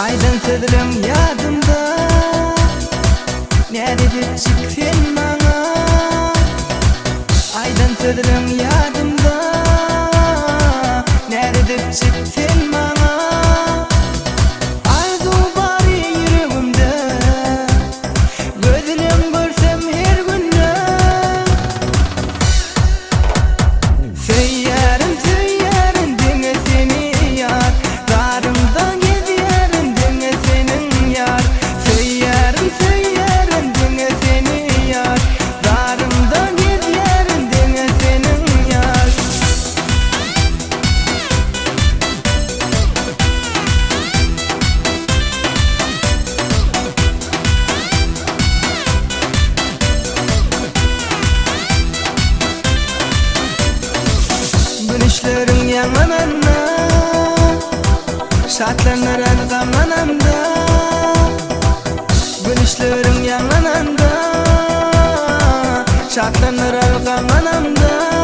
Aydan sözlerim yadımda, nerede çıktın bana? Aydan sözlerim yadımda, nerede çıktın bana? Arzu var yüreğimde, gözünüm görsem her günde. Söylerim söylerim dene seni yar, darımdan gezerim dene senin yar. Söylerim söylerim dene seni yar, darımdan gezerim dene senin yar. Gülüşlerin yanananda, şartlanır gamlananda. Gülüşlerin yanananda, şartlanır gamlananda.